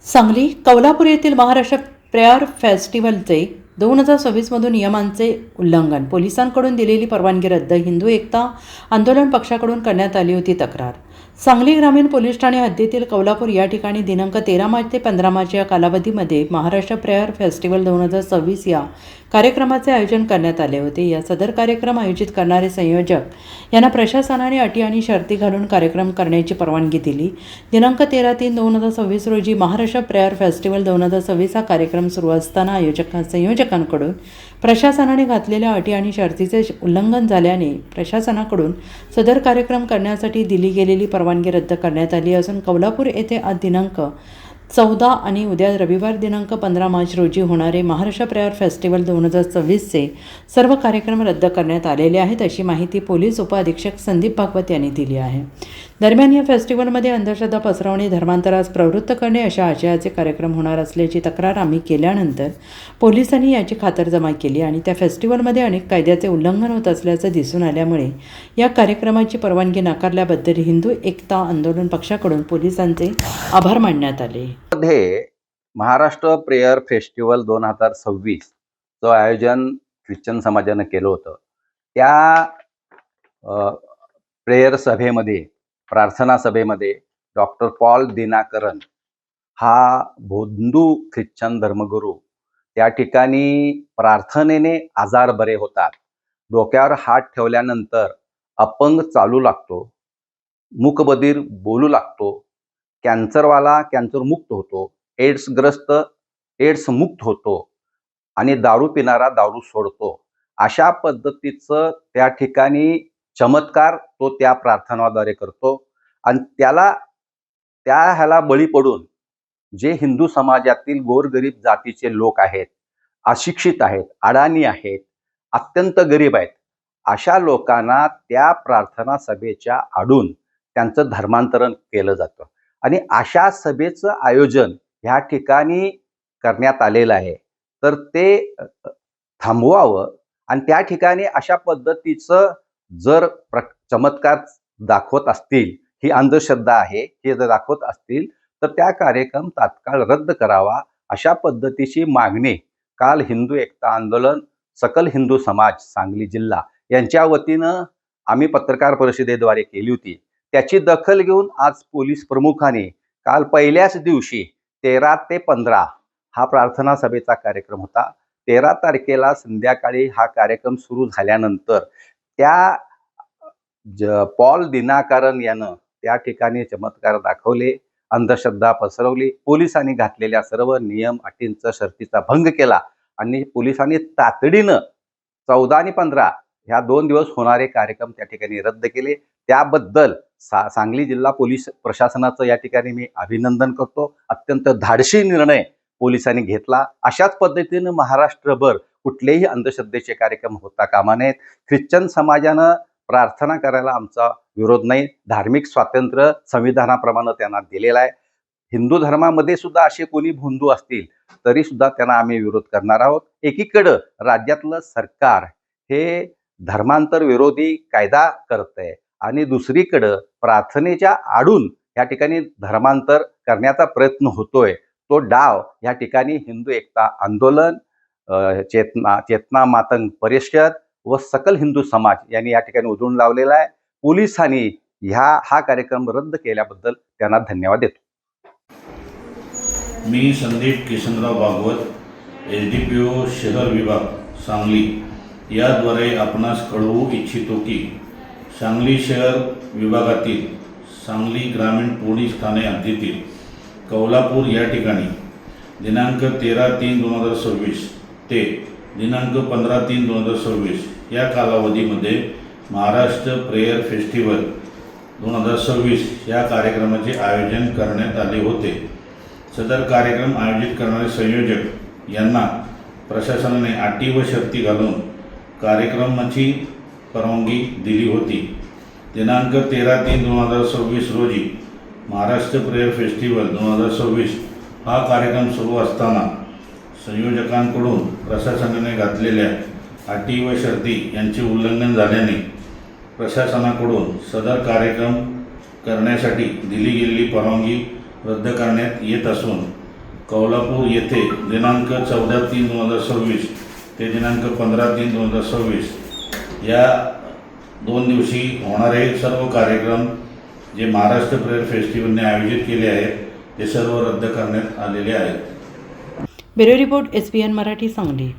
सांगली कौलापूर येथील महाराष्ट्र प्रेयर फेस्टिवलचे 2026 नियमांचे उल्लंघन, पोलिसांकडून दिलेली परवानगी रद्द, हिंदू एकता आंदोलन पक्षाकडून करण्यात आली होती तक्रार। सांगली ग्रामीण पोलीस ठाणे हद्दीतील कौलापूर या ठिकाणी दिनांक 13 मार्च ते 15 मार्च या कालावधीमध्ये महाराष्ट्र प्रेयर फेस्टिवल 2026 या कार्यक्रमाचे आयोजन करण्यात आले होते। या सदर कार्यक्रम आयोजित करणारे संयोजक यांना प्रशासनाने अटी आणि शर्ती घालून कार्यक्रम करण्याची परवानगी दिली। दिनांक 13/3/2026 रोजी महाराष्ट्र प्रेयर फेस्टिवल 2026 हा कार्यक्रम सुरू असताना संयोजकांकडून प्रशासनाने घातलेल्या अटी आणि शर्तीचे उल्लंघन झाल्याने प्रशासनाकडून सदर कार्यक्रम करण्यासाठी दिली गेलेली परवानगी रद्द करण्यात आली असून कौलापूर येथे आज दिनांक 14 आणि उद्या रविवार दिनांक 15 मार्च रोजी होणारे महाराष्ट्र प्रेयर फेस्टिवल 2026चे सर्व कार्यक्रम रद्द करण्यात आलेले आहेत, अशी माहिती पोलीस उपअधीक्षक संदीप भागवत यांनी दिली आहे। दरम्यान या फेस्टिवलमध्ये अंधश्रद्धा पसरवणे, धर्मांतरास प्रवृत्त करणे अशा आशयाचे कार्यक्रम होणार असल्याची तक्रार आम्ही केल्यानंतर पोलिसांनी याची खातरजमा केली आणि त्या फेस्टिवलमध्ये अनेक कायद्याचे उल्लंघन होत असल्याचं दिसून आल्यामुळे या कार्यक्रमाची परवानगी नाकारल्याबद्दल हिंदू एकता आंदोलन पक्षाकडून पोलिसांचे आभार मानण्यात आले। महाराष्ट्र प्रेयर फेस्टिवल 2026 चं आयोजन ख्रिश्चन समाजाने केलं होतं। त्या प्रेयर सभेमध्ये, प्रार्थना सभेमध्ये डॉक्टर पॉल दिनाकरन हा हिंदू ख्रिश्चन धर्मगुरू त्या ठिकाणी प्रार्थनेने आजार बरे होतात। डोक्यावर हात ठेवल्यानंतर अपंग चालू लागतो, मूकबधीर बोलू लागतो, कॅन्सरवाला कॅन्सर मुक्त होतो, एड्स मुक्त होतो आणि दारू पिणारा दारू सोडतो। अशा पद्धतीचं त्या ठिकाणी चमत्कार तो त्या प्रार्थनाद्वारे करतो आणि ह्याला बळी पडून जे हिंदू समाजातील गोरगरीब जातीचे लोक आहेत, अशिक्षित आहेत, अडाणी आहेत, अत्यंत गरीब आहेत, अशा लोकांना त्या प्रार्थना सभेच्या आडून त्यांचं धर्मांतरण केलं जातं आणि अशा सभेचं आयोजन ह्या ठिकाणी करण्यात आलेलं आहे। तर ते थांबवावं आणि त्या ठिकाणी अशा पद्धतीचं जर चमत्कार दाखवत असतील, ही अंधश्रद्धा आहे हे जर दाखवत असतील तर त्या कार्यक्रम तात्काळ रद्द करावा, अशा पद्धतीची मागणी काल हिंदू एकता आंदोलन सकल हिंदू समाज सांगली जिल्हा यांच्या वतीनं आम्ही पत्रकार परिषदेद्वारे केली होती। त्याची दखल घेऊन आज पोलीस प्रमुखांनी काल पहिल्याच दिवशी 13 ते 15 हा प्रार्थना सभेचा कार्यक्रम होता। 13 तारखेला संध्याकाळी हा कार्यक्रम सुरू झाल्यानंतर पॉल दिनाकरन यानं त्या ठिकाणी चमत्कार दाखवले, अंधश्रद्धा पसरवली, पोलिसांनी घातलेल्या सर्व नियम अटींचा शर्तीचा भंग केला आणि पोलिसांनी तातडीनं 14 आणि 15 ह्या 2 दिवस होणारे कार्यक्रम त्या ठिकाणी रद्द केले। त्याबद्दल सांगली जिल्हा पोलीस प्रशासनाचं या ठिकाणी मी अभिनंदन करतो। अत्यंत धाडसी निर्णय पोलिसांनी घेतला। अशाच पद्धतीने महाराष्ट्रभर कुठलेही अंधश्रद्धेचे कार्यक्रम होता कामा नयेत। ख्रिश्चन समाजानं प्रार्थना करायला आमचा विरोध नाही, धार्मिक स्वातंत्र्य संविधानाप्रमाणे त्यांना दिलेला आहे। हिंदू धर्मामध्ये सुद्धा असे कोणी हिंदू असतील तरी सुद्धा त्यांना आम्ही विरोध करणार आहोत। एकीकडं राज्यातलं सरकार हे धर्मांतर विरोधी कायदा करतंय आणि दुसरीकडं प्रार्थनेच्या आडून या ठिकाणी धर्मांतर करण्याचा प्रयत्न होतोय। तो डाव या ठिकाणी हिंदू एकता आंदोलन, चेतना मातंग परिषद व सकल हिंदू समाज यांनी या ठिकाणी उधळून लावलेला आहे। पोलिसांनी हा कार्यक्रम रद्द केल्याबद्दल त्यांना धन्यवाद देतो। मी संदीप किशनराव भागवत, SDPO शहर विभाग सांगली याद्वारे आपणास कळवू इच्छितो की सांगली शहर विभागातील सांगली ग्रामीण पोलीस ठाणे हद्दीतील कौलापूर या ठिकाणी दिनांक 13/3/2026 ते दिनांक 15/3/2026 या कालावधीमध्ये महाराष्ट्र प्रेयर फेस्टिवल 2026 या कार्यक्रमाचे आयोजन करण्यात आले होते। सदर कार्यक्रम आयोजित करणारे संयोजक यांना प्रशासनाने अटी व शर्ती घालून कार्यक्रमाची परवानगी दिली होती। दिनांक 13/3/2026 रोजी महाराष्ट्र प्रेयर फेस्टिवल 2026 हा कार्यक्रम सुरू असताना संयोजकांकडून प्रशासनाने घातलेल्या अटी व शर्ती यांचे उल्लंघन झाल्याने प्रशासनाकडून सदर कार्यक्रम करण्यासाठी दिली गेलेली परवानगी रद्द करण्यात येत असून कौलापूर येथे दिनांक 14/3/2026 ते दिनांक 15/3/2026 या 2 दिवशी होणारे सर्व कार्यक्रम जे महाराष्ट्र प्रेयर फेस्टिवलने आयोजित केले आहेत ते सर्व रद्द करण्यात आलेले आहेत. Bureau report SPN Marathi Sangli.